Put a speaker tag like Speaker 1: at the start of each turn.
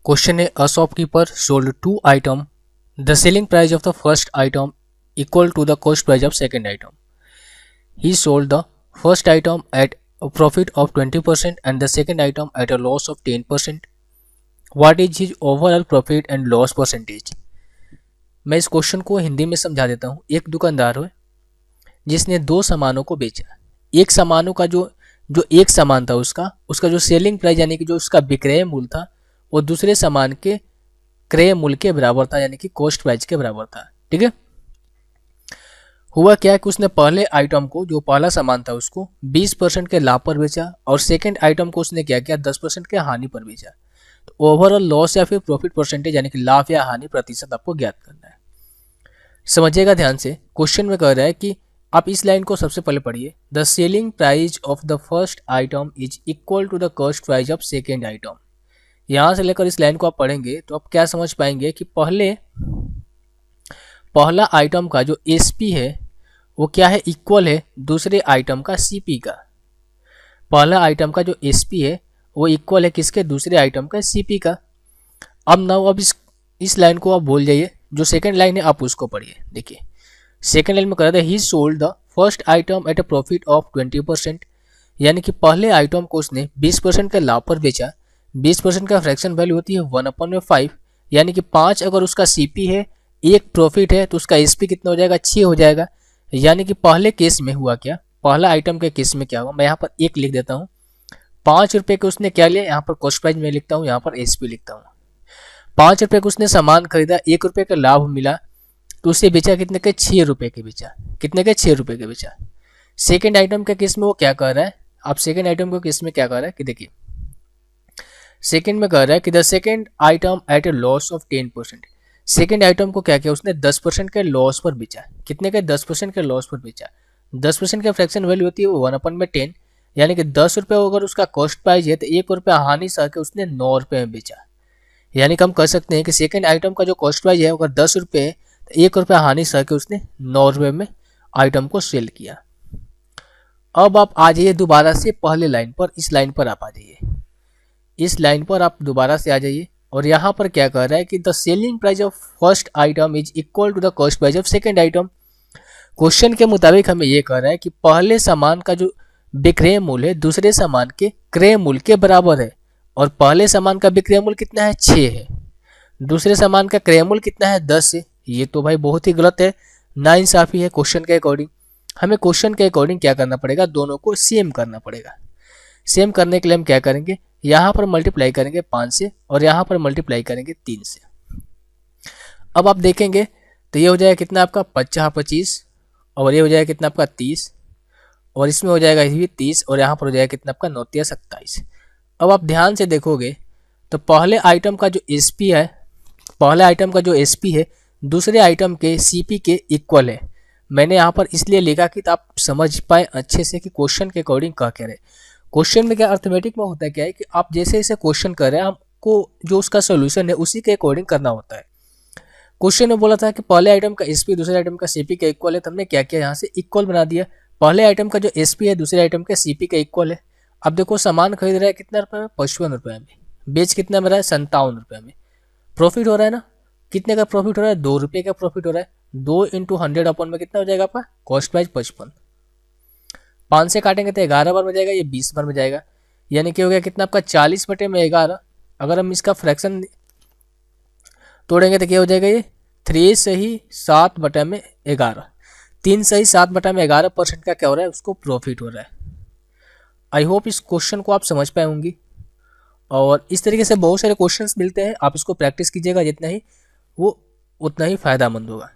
Speaker 1: Question A. A shopkeeper sold two items. The selling price of the first item equal to the cost price of second item. He sold the first item at a profit of 20% and the second item at a loss of 10%. What is his overall profit and loss percentage? मैं इस question को हिंदी में समझा देता हूँ। एक दुकानदार है जिसने दो सामानों को बेचा। एक सामानों का जो एक सामान था उसका जो सेलिंग प्राइस यानी कि जो उसका विक्रय मूल्य था वो दूसरे सामान के क्रय मूल्य के बराबर था, यानी कि कॉस्ट प्राइस के बराबर था। ठीक है। हुआ क्या कि उसने पहले आइटम को, जो पहला सामान था उसको 20% के लाभ पर बेचा और सेकंड आइटम को उसने क्या किया 10% के हानि पर बेचा। तो ओवरऑल लॉस या फिर प्रॉफिट परसेंटेज यानी कि लाभ या हानि प्रतिशत आपको ज्ञात करना है। समझिएगा ध्यान से। क्वेश्चन में कह रहा है कि आप इस लाइन को सबसे पहले पढ़िए। The selling price of the first item is equal to the cost price of second item. यहाँ से लेकर इस लाइन को आप पढ़ेंगे तो आप क्या समझ पाएंगे कि पहला आइटम का जो एसपी है वो क्या है, इक्वल है दूसरे आइटम का सीपी का। पहला आइटम का जो एसपी है वो इक्वल है किसके, दूसरे आइटम का सीपी का। अब इस लाइन को आप भूल जाइए। जो सेकंड लाइन है आप उसको पढ़िए। देखिए सेकंड लाइन में कह रहा था ही sold the first item at a profit of 20%, यानी कि पहले आइटम को उसने 20% के लाभ पर बेचा। 20% का फ्रैक्शन वैल्यू होती है 1/5, यानी कि 5 अगर उसका सीपी है, 1 प्रॉफिट है तो उसका एसपी कितना हो जाएगा, 6 हो जाएगा। यानी कि पहले केस में हुआ क्या, पहला आइटम के केस में क्या हुआ, मैं यहाँ पर 1 लिख देता हूँ। 5 रुपये के उसने क्या लिया, यहाँ पर कॉस्ट प्राइस में लिखता हूँ, यहाँ पर एसपी लिखता हूँ। 5 रुपये को उसने सामान खरीदा, 1 रुपये का लाभ मिला तो उसे बेचा कितने के, 6 रुपये के बेचा। कितने के, 6 रुपये के बेचा। सेकेंड आइटम के केस में वो क्या कर रहा है, आप सेकेंड आइटम के केस में क्या कर रहा है कि देखिए सेकेंड में कह रहा है कि the second item at a loss of 10%। Second item को क्या किया उसने 10% के लॉस पर बेचा। कितने के, 10% के लॉस पर बेचा। 10% का फ्रैक्शन वैल्यू होती है 1/10, यानी कि 10 रुपये अगर उसका कॉस्ट प्राइस है तो 1 रुपया हानि सह के उसने 9 रुपये में बेचा। यानी कि हम कह सकते हैं कि सेकेंड आइटम का जो कॉस्ट प्राइस है अगर 10 रुपये है तो 1 रुपया हानि सह के उसने 9 रुपये में आइटम को सेल किया। अब आप आ जाइए दोबारा से पहले लाइन पर, इस लाइन पर आप आ जाइए। इस लाइन पर आप दोबारा से आ जाइए और यहाँ पर क्या कह रहा है कि the selling price of first item is equal to the cost price of second item. Question के मुताबिक हमें ये कह रहा है कि पहले सामान का जो विक्रय मूल्य है दूसरे सामान के क्रय मूल्य के बराबर है, और पहले सामान का विक्रय मूल्य कितना है, 6 है। दूसरे सामान का क्रय मूल्य कितना है, 10 है। ये तो भाई बहुत ही गलत है, नाइंसाफी है क्वेश्चन के अकॉर्डिंग। हमें क्वेश्चन के अकॉर्डिंग क्या करना पड़ेगा, दोनों को सेम करना पड़ेगा। सेम करने के लिए हम क्या करेंगे, यहाँ पर मल्टीप्लाई करेंगे 5 से और यहाँ पर मल्टीप्लाई करेंगे 3 से। अब आप देखेंगे तो ये हो जाएगा कितना आपका 50-25, और ये हो जाएगा कितना आपका 30, और इसमें हो जाएगा ये 30, और यहाँ पर हो जाएगा कितना आपका 9-27। अब आप ध्यान से देखोगे तो पहले आइटम का जो एसपी है, पहले आइटम का जो एसपी है दूसरे आइटम के सीपी के इक्वल है। मैंने यहाँ पर इसलिए लिखा कि आप समझ पाए अच्छे से कि क्वेश्चन के अकॉर्डिंग क्या कह रहे हैं। क्वेश्चन में क्या अर्थमेटिक में होता है क्या है कि आप जैसे जैसे क्वेश्चन कर रहे हैं आपको जो उसका सोल्यूशन है उसी के अकॉर्डिंग करना होता है। क्वेश्चन में बोला था कि पहले आइटम का एसपी दूसरे आइटम का सीपी का इक्वल है, तो हमने क्या किया यहाँ से इक्वल बना दिया। पहले आइटम का जो एसपी है दूसरे आइटम के सीपी का इक्वल है। अब देखो सामान खरीद रहा है कितना रुपये में, 55 रुपये में। बेच कितना में रहा है, 57 रुपये में। प्रॉफिट हो रहा है ना, कितने का प्रॉफिट हो रहा है, 2 रुपये का प्रॉफिट हो रहा है। 2 × 100 अपॉन में कितना हो जाएगा आपका, कॉस्ट प्राइस 55। 5 से काटेंगे तो 11 बार में जाएगा, ये 20 बार में जाएगा। यानी कि हो गया कितना आपका 40/11। अगर हम इसका फ्रैक्शन तोड़ेंगे तो क्या हो जाएगा, ये 3 सही 7/11। 3 सही 7/11% का क्या हो रहा है, उसको प्रॉफिट हो रहा है। आई होप इस क्वेश्चन को आप समझ पाए होंगी। और इस तरीके से बहुत सारे क्वेश्चंस मिलते हैं, आप इसको प्रैक्टिस कीजिएगा जितना ही वो उतना ही फायदेमंद होगा।